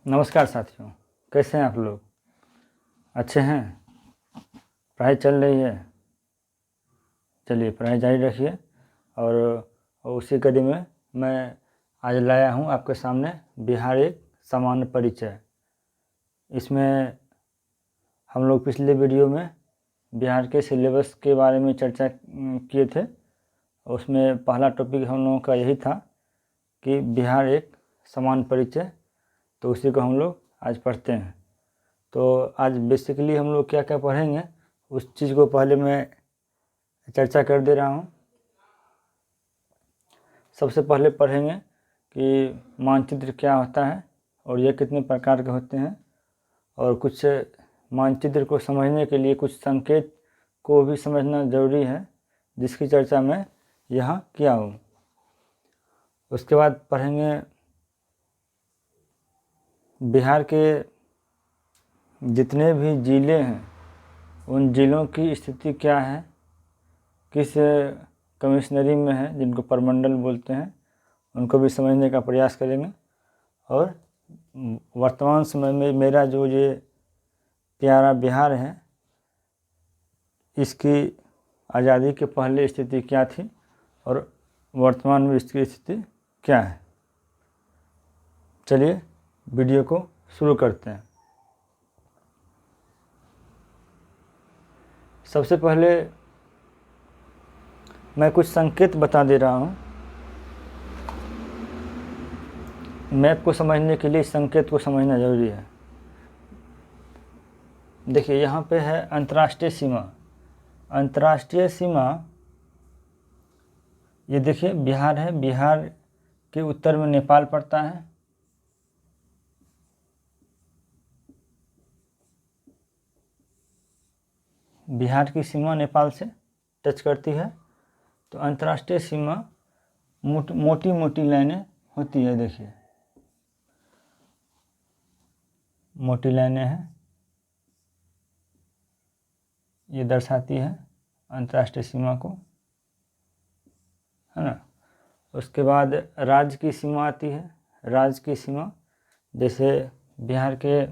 नमस्कार साथियों, कैसे हैं आप लोग? अच्छे हैं? पढ़ाई चल रही है? चलिए पढ़ाई जारी रखिए। और उसी कड़ी में मैं आज लाया हूँ आपके सामने बिहार एक सामान्य परिचय। इसमें हम लोग पिछले वीडियो में बिहार के सिलेबस के बारे में चर्चा किए थे। उसमें पहला टॉपिक हम लोगों का यही था कि बिहार एक सामान्य परिचय, तो उसी को हम लोग आज पढ़ते हैं। तो आज बेसिकली हम लोग क्या क्या पढ़ेंगे उस चीज़ को पहले मैं चर्चा कर दे रहा हूँ। सबसे पहले पढ़ेंगे कि मानचित्र क्या होता है और ये कितने प्रकार के होते हैं, और कुछ मानचित्र को समझने के लिए कुछ संकेत को भी समझना ज़रूरी है, जिसकी चर्चा मैं यहाँ किया हूँ। उसके बाद पढ़ेंगे बिहार के जितने भी ज़िले हैं उन ज़िलों की स्थिति क्या है, किस कमिश्नरी में है, जिनको प्रमंडल बोलते हैं, उनको भी समझने का प्रयास करेंगे। और वर्तमान समय में मेरा जो ये प्यारा बिहार है, इसकी आज़ादी के पहले स्थिति क्या थी और वर्तमान में इसकी स्थिति क्या है। चलिए वीडियो को शुरू करते हैं। सबसे पहले मैं कुछ संकेत बता दे रहा हूँ। मैप को समझने के लिए संकेत को समझना ज़रूरी है। देखिए यहाँ पे है अंतर्राष्ट्रीय सीमा। अंतर्राष्ट्रीय सीमा ये देखिए बिहार है, बिहार के उत्तर में नेपाल पड़ता है। बिहार की सीमा नेपाल से टच करती है। तो अंतर्राष्ट्रीय सीमा मोटी मोटी लाइनें होती है। देखिए मोटी लाइनें हैं, ये दर्शाती है अंतर्राष्ट्रीय सीमा को, है ना। उसके बाद राज्य की सीमा आती है। राज्य की सीमा जैसे बिहार के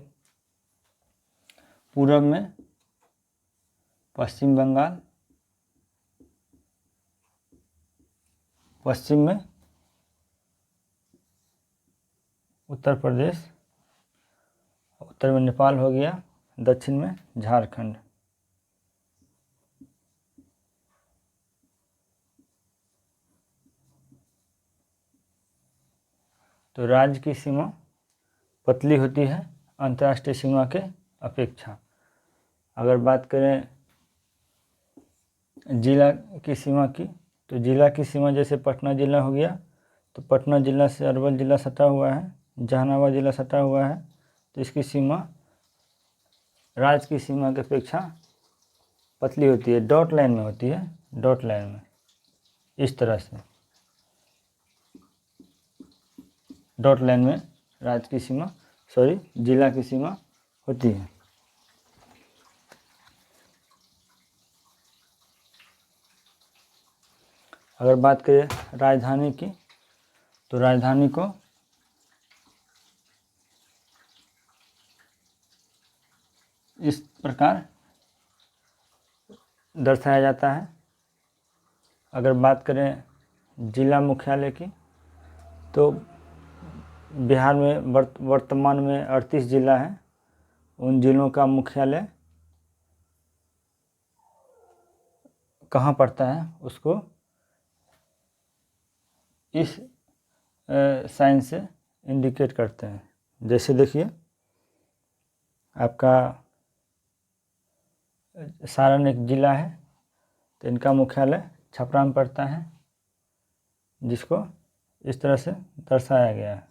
पूरब में पश्चिम बंगाल, पश्चिम में उत्तर प्रदेश, उत्तर में नेपाल हो गया, दक्षिण में झारखंड। तो राज्य की सीमा पतली होती है अंतर्राष्ट्रीय सीमा के अपेक्षा। अगर बात करें जिला की सीमा की, तो जिला की सीमा जैसे पटना जिला हो गया, तो पटना जिला से अरवल जिला सटा हुआ है, जहानाबाद जिला सटा हुआ है। तो इसकी सीमा राज्य की सीमा की अपेक्षा पतली होती है, डॉट लाइन में होती है, डॉट लाइन में इस तरह से डॉट लाइन में राज्य की सीमा जिला की सीमा होती है। अगर बात करें राजधानी की, तो राजधानी को इस प्रकार दर्शाया जाता है। अगर बात करें जिला मुख्यालय की, तो बिहार में वर्तमान में 38 जिला हैं। उन जिलों का मुख्यालय कहाँ पड़ता है उसको इस साइन से इंडिकेट करते हैं। जैसे देखिए आपका सारण एक जिला है, तो इनका मुख्यालय छपरा में पड़ता है, जिसको इस तरह से दर्शाया गया है।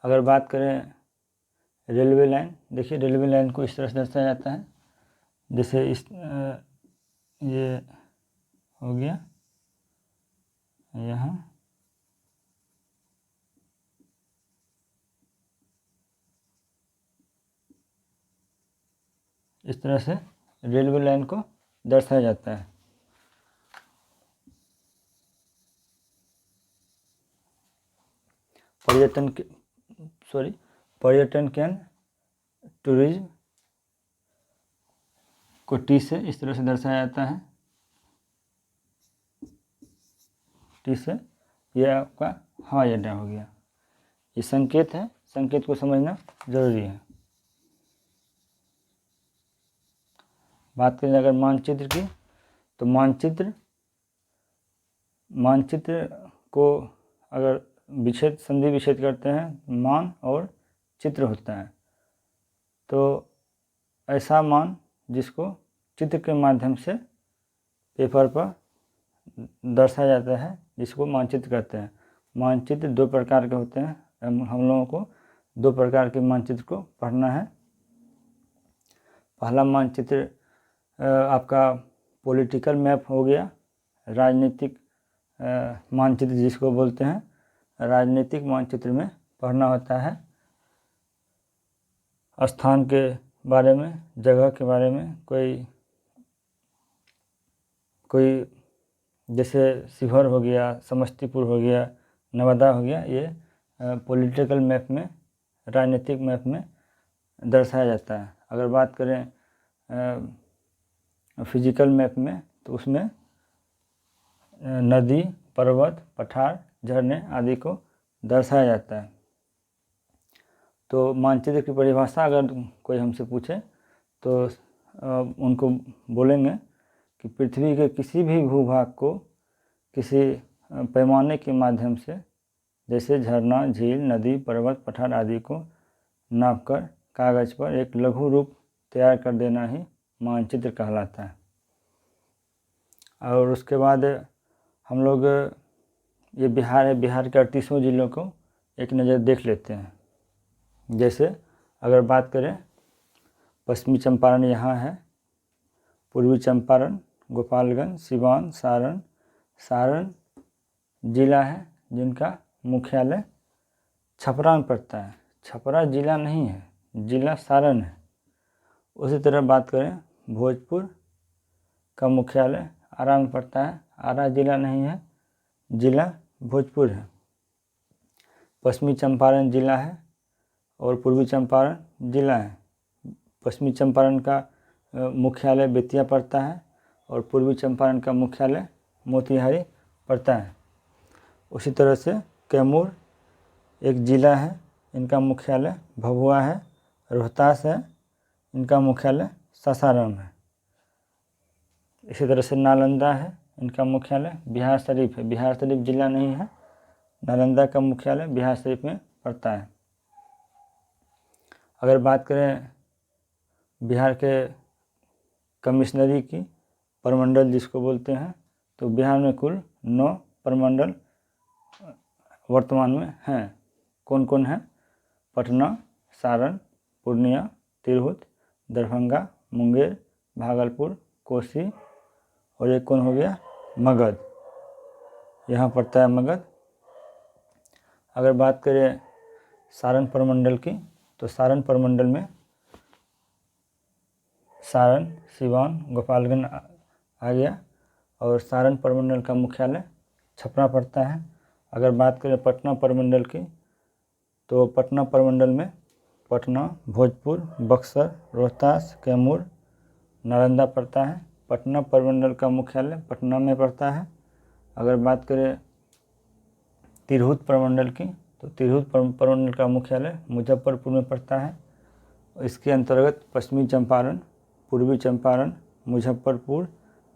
अगर बात करें रेलवे लाइन, देखिए रेलवे लाइन को इस तरह से दर्शाया जाता है, जैसे ये हो गया यहाँ, इस तरह से रेलवे लाइन को दर्शाया जाता है। पर्यटन के टूरिज्म को टी से इस तरह से दर्शाया जाता है, टी से, यह आपका हवाई अड्डा हो गया। ये संकेत है, संकेत को समझना जरूरी है। बात करें अगर मानचित्र की, तो मानचित्र को अगर संधि विच्छेद करते हैं, मान और चित्र होता है। तो ऐसा मान जिसको चित्र के माध्यम से पेपर पर दर्शाया जाता है, जिसको मानचित्र कहते हैं। मानचित्र दो प्रकार के होते हैं, हम लोगों को दो प्रकार के मानचित्र को पढ़ना है। पहला मानचित्र आपका पॉलिटिकल मैप हो गया, राजनीतिक मानचित्र जिसको बोलते हैं। राजनीतिक मानचित्र में पढ़ना होता है स्थान के बारे में, जगह के बारे में, कोई जैसे शिवहर हो गया, समस्तीपुर हो गया, नवादा हो गया, ये पॉलिटिकल मैप में, राजनीतिक मैप में दर्शाया जाता है। अगर बात करें फिजिकल मैप में, तो उसमें नदी, पर्वत, पठार, झरने आदि को दर्शाया जाता है। तो मानचित्र की परिभाषा अगर कोई हमसे पूछे तो उनको बोलेंगे कि पृथ्वी के किसी भी भूभाग को किसी पैमाने के माध्यम से, जैसे झरना, झील, नदी, पर्वत, पठार आदि को नापकर कागज पर एक लघु रूप तैयार कर देना ही मानचित्र कहलाता है। और उसके बाद हम लोग, ये बिहार है, बिहार के 38 जिलों को एक नज़र देख लेते हैं। जैसे अगर बात करें, पश्चिमी चंपारण यहाँ है, पूर्वी चंपारण, गोपालगंज, सिवान, सारण जिला है जिनका मुख्यालय छपरा में पड़ता है। छपरा जिला नहीं है, जिला सारण है। उसी तरह बात करें, भोजपुर का मुख्यालय आरा में पड़ता है, आरा जिला नहीं है, जिला भोजपुर है। पश्चिमी चंपारण जिला है और पूर्वी चंपारण जिला है। पश्चिमी चंपारण का मुख्यालय बेतिया पड़ता है और पूर्वी चंपारण का मुख्यालय मोतिहारी पड़ता है। उसी तरह से कैमूर एक ज़िला है, इनका मुख्यालय भभुआ है। रोहतास है, इनका मुख्यालय सासाराम है। इसी तरह से नालंदा है, इनका मुख्यालय बिहार शरीफ है। बिहार शरीफ ज़िला नहीं है, नालंदा का मुख्यालय बिहार शरीफ में पड़ता है। अगर बात करें बिहार के कमिश्नरी की, प्रमंडल जिसको बोलते हैं, तो बिहार में कुल 9 प्रमंडल वर्तमान में हैं। कौन कौन है? पटना, सारण, पूर्णिया, तिरहुत, दरभंगा, मुंगेर, भागलपुर, कोसी और एक कौन हो गया? मगध। यहाँ पड़ता है मगध। अगर बात करें सारण प्रमंडल की, तो सारण प्रमंडल में सारण, सिवान, गोपालगंज आ गया और सारण प्रमंडल का मुख्यालय छपरा पड़ता है। अगर बात करें पटना प्रमंडल की, तो पटना प्रमंडल में पटना, भोजपुर, बक्सर, रोहतास, कैमूर, नालंदा पड़ता है। पटना प्रमंडल का मुख्यालय पटना में पड़ता है। अगर बात करें तिरहुत प्रमंडल की, तो तिरहुत प्रमंडल का मुख्यालय मुजफ्फरपुर में पड़ता है। इसके अंतर्गत पश्चिमी चंपारण, पूर्वी चंपारण, मुजफ्फरपुर,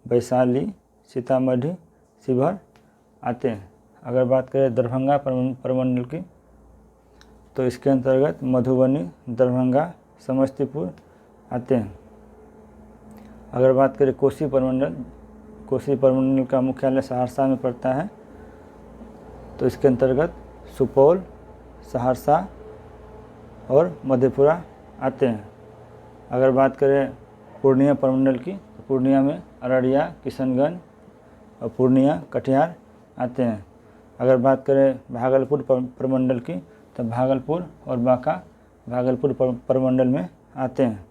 वैशाली, सीतामढ़ी, शिवहर आते हैं। अगर बात करें दरभंगा प्रमंडल की, तो इसके अंतर्गत मधुबनी, दरभंगा, समस्तीपुर आते हैं। अगर बात करें कोसी प्रमंडल का मुख्यालय सहरसा में पड़ता है, तो इसके अंतर्गत सुपौल, सहरसा और मधेपुरा आते हैं। अगर बात करें पूर्णिया प्रमंडल की, तो पूर्णिया में अररिया, किशनगंज और पूर्णिया, कटिहार आते हैं। अगर बात करें भागलपुर प्रमंडल की, तो भागलपुर और बांका भागलपुर प्रमंडल में आते हैं।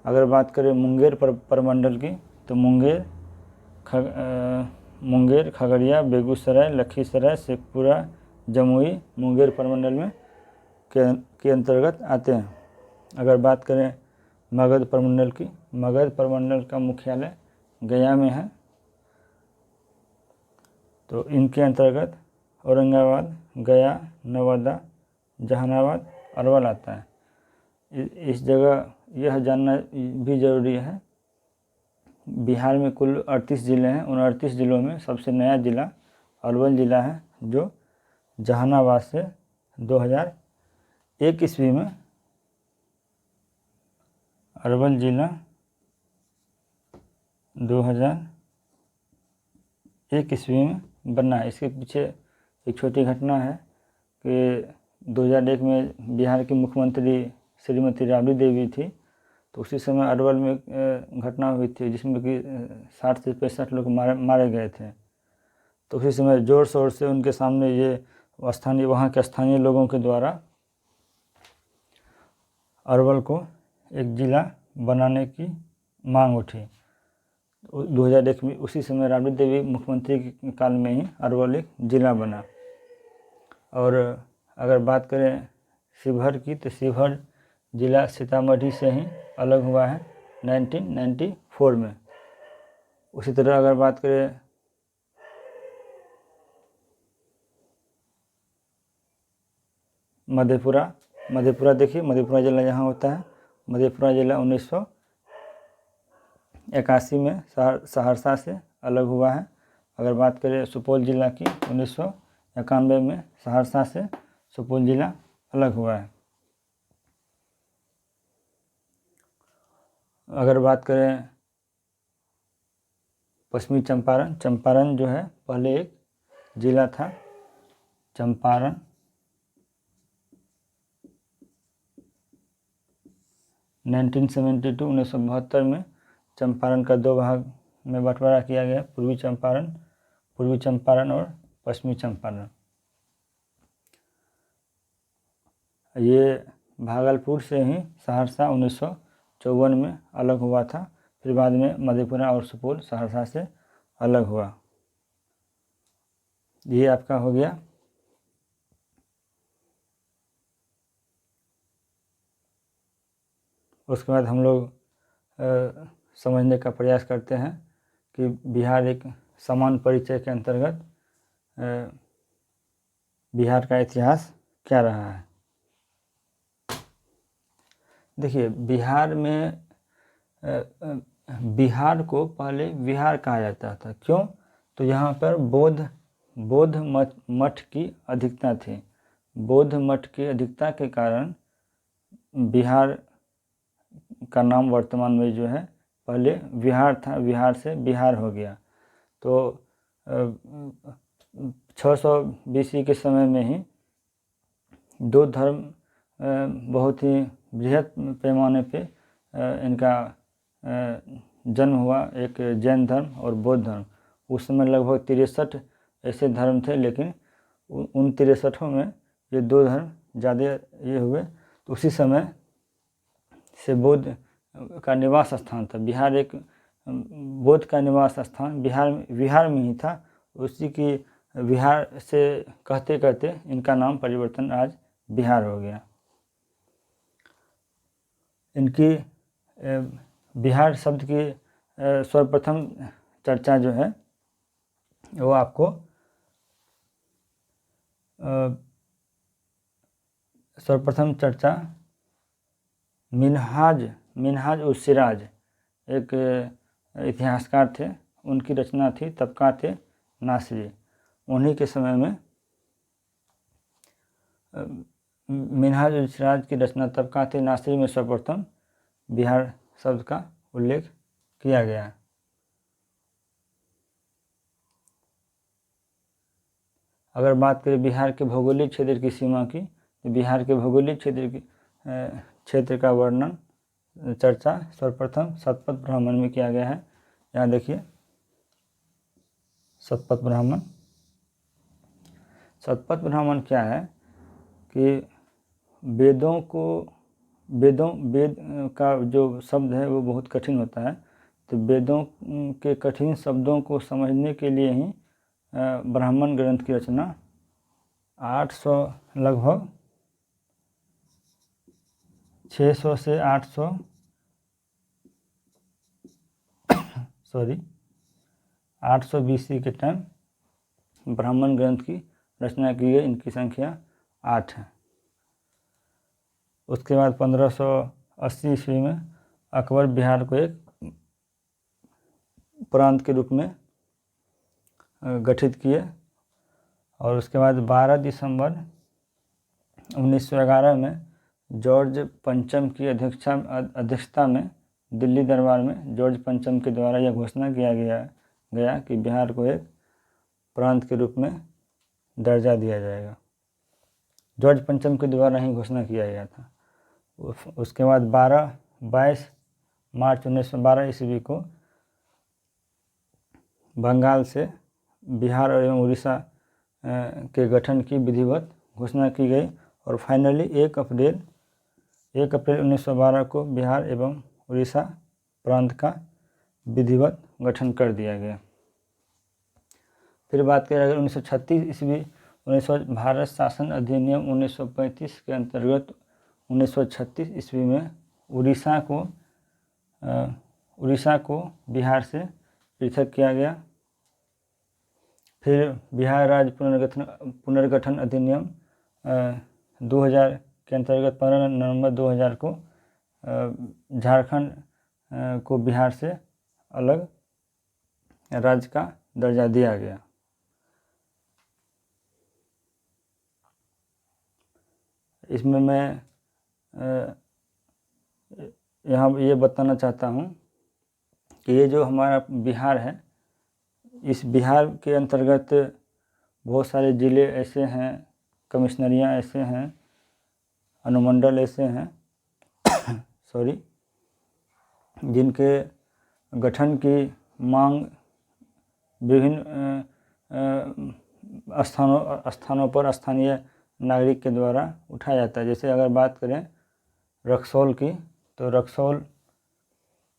अगर बात करें मुंगेर प्रमंडल की, तो मुंगेर, खगड़िया, बेगूसराय, लखीसराय, शेखपुरा, जमुई मुंगेर प्रमंडल में के अंतर्गत आते हैं। अगर बात करें मगध प्रमंडल की, मगध प्रमंडल का मुख्यालय गया में है। तो इनके अंतर्गत औरंगाबाद, गया, नवादा, जहानाबाद, अरवल आता है। इस जगह यह जानना भी ज़रूरी है, बिहार में कुल 38 ज़िले हैं। उन 38 ज़िलों में सबसे नया ज़िला अरवल ज़िला है, जो जहानाबाद से 2001 ईस्वी में अरवल ज़िला 2001 ईस्वी में बना है। इसके पीछे एक छोटी घटना है कि 2001 में बिहार की मुख्यमंत्री श्रीमती राबड़ी देवी थी। तो उसी समय अरवल में घटना हुई थी जिसमें कि 60 से 65 लोग मारे गए थे। तो उसी समय ज़ोर शोर से उनके सामने ये वहाँ के स्थानीय लोगों के द्वारा अरवल को एक ज़िला बनाने की मांग उठी। 2001 में उसी समय राबड़ी देवी मुख्यमंत्री के काल में ही अरवल एक ज़िला बना। और अगर बात करें शिवहर की, तो शिवहर ज़िला सीतामढ़ी से ही अलग हुआ है 1994 में। उसी तरह अगर बात करें मधेपुरा, देखिए मधेपुरा ज़िला यहाँ होता है। मधेपुरा ज़िला 1981 में सहरसा से अलग हुआ है। अगर बात करें सुपौल ज़िला की, 1991 में सहरसा से सुपौल ज़िला अलग हुआ है। अगर बात करें पश्चिमी चंपारण, चंपारण जो है पहले एक ज़िला था। चंपारण 1972 में चंपारण का 2 भाग में बंटवारा किया गया, पूर्वी चंपारण और पश्चिमी चंपारण। ये भागलपुर से ही सहरसा 1954 में अलग हुआ था। फिर बाद में मधेपुरा और सुपौल सहरसा से अलग हुआ। ये आपका हो गया। उसके बाद हम लोग समझने का प्रयास करते हैं कि बिहार एक समान परिचय के अंतर्गत बिहार का इतिहास क्या रहा है। देखिए, बिहार में बिहार को पहले विहार कहा जाता था। क्यों? तो यहाँ पर बौद्ध मठ की अधिकता थी। बौद्ध मठ की अधिकता के कारण बिहार का नाम वर्तमान में जो है, पहले विहार था, विहार से बिहार हो गया। तो 600 BC के समय में ही 2 धर्म बहुत ही बृहद पैमाने पे इनका जन्म हुआ, एक जैन धर्म और बौद्ध धर्म। उस समय लगभग 63 ऐसे धर्म थे, लेकिन उन 63 में ये 2 धर्म ज़्यादा ये हुए। तो उसी समय से बौद्ध का निवास स्थान था। बिहार एक बौद्ध का निवास स्थान बिहार में ही था। उसी की बिहार से कहते कहते इनका नाम परिवर्तन आज बिहार हो गया। इनकी बिहार शब्द की सर्वप्रथम चर्चा जो है वो आपको सर्वप्रथम चर्चा मिन्हाज उस सिराज एक इतिहासकार थे, उनकी रचना थी तबकात नासिरी। उन्हीं के समय में मिन्हाज उस सिराज की रचना तबकात नासिरी में सर्वप्रथम बिहार शब्द का उल्लेख किया गया। अगर बात करें बिहार के भौगोलिक क्षेत्र की सीमा की, तो बिहार के भौगोलिक क्षेत्र का वर्णन चर्चा सर्वप्रथम शतपथ ब्राह्मण में किया गया है। यहाँ देखिए शतपथ ब्राह्मण क्या है कि वेद का जो शब्द है वो बहुत कठिन होता है। तो वेदों के कठिन शब्दों को समझने के लिए ही ब्राह्मण ग्रंथ की रचना 800 लगभग 600 से 800 800 BC के टाइम ब्राह्मण ग्रंथ की रचना की गई। इनकी संख्या 8 है। उसके बाद 1580 ईस्वी में अकबर बिहार को एक प्रांत के रूप में गठित किए और उसके बाद 12 दिसंबर 1911 में जॉर्ज पंचम की अध्यक्षता में दिल्ली दरबार में जॉर्ज पंचम के द्वारा यह घोषणा किया गया कि बिहार को एक प्रांत के रूप में दर्जा दिया जाएगा। जॉर्ज पंचम के द्वारा ही घोषणा किया गया था। उसके बाद 22 मार्च 1912 ईस्वी को बंगाल से बिहार एवं उड़ीसा के गठन की विधिवत घोषणा की गई और फाइनली 1 अप्रैल 1912 को बिहार एवं उड़ीसा प्रांत का विधिवत गठन कर दिया गया। फिर बात करें अगर 1936 ईस्वी भारत शासन अधिनियम 1935 के अंतर्गत 1936 ईस्वी में उड़ीसा को बिहार से पृथक किया गया। फिर बिहार राज्य पुनर्गठन अधिनियम 2000 के अंतर्गत 15 नवंबर 2000 को झारखंड को बिहार से अलग राज्य का दर्जा दिया गया। इसमें मैं यहाँ ये बताना चाहता हूँ कि ये जो हमारा बिहार है, इस बिहार के अंतर्गत बहुत सारे ज़िले ऐसे हैं, कमिश्नरियाँ ऐसे हैं, अनुमंडल ऐसे हैं जिनके गठन की मांग विभिन्न स्थानों पर स्थानीय नागरिक के द्वारा उठाया जाता है। जैसे अगर बात करें रक्सौल की, तो रक्सौल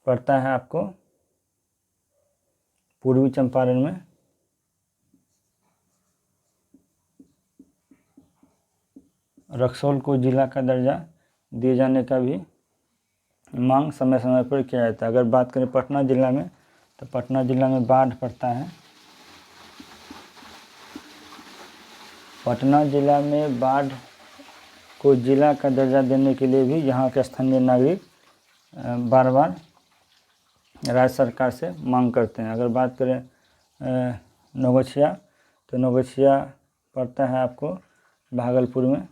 पड़ता है आपको पूर्वी चंपारण में। रक्सौल को जिला का दर्जा दिए जाने का भी मांग समय समय पर किया जाता है। अगर बात करें पटना जिला में, तो पटना जिला में बाढ़ पड़ता है। पटना जिला में बाढ़ को जिला का दर्जा देने के लिए भी यहाँ के स्थानीय नागरिक बार बार राज्य सरकार से मांग करते हैं। अगर बात करें नौगछिया, तो नौगछिया पड़ता है आपको भागलपुर में।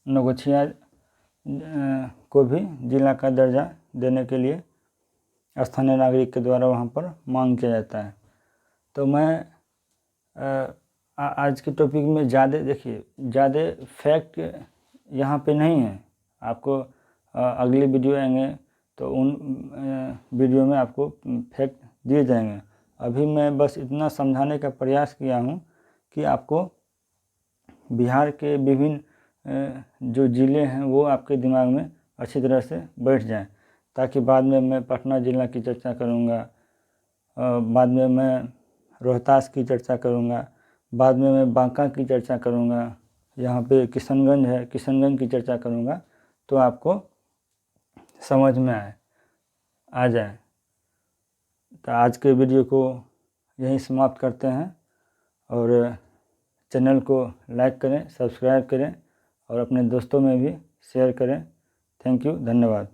नौगछिया को भी जिला का दर्जा देने के लिए स्थानीय नागरिक के द्वारा वहाँ पर मांग किया जाता है। तो मैं आज के टॉपिक में ज़्यादा फैक्ट यहाँ पे नहीं है। आपको अगले वीडियो आएंगे तो उन वीडियो में आपको फैक्ट दिए जाएंगे। अभी मैं बस इतना समझाने का प्रयास किया हूँ कि आपको बिहार के विभिन्न जो ज़िले हैं वो आपके दिमाग में अच्छी तरह से बैठ जाएं, ताकि बाद में मैं पटना ज़िला की चर्चा करूँगा, बाद में मैं रोहतास की चर्चा करूँगा, बाद में मैं बांका की चर्चा करूँगा, यहाँ पे किशनगंज है, किशनगंज की चर्चा करूँगा, तो आपको समझ में आ जाए। तो आज के वीडियो को यहीं समाप्त करते हैं और चैनल को लाइक करें, सब्सक्राइब करें और अपने दोस्तों में भी शेयर करें। थैंक यू, धन्यवाद।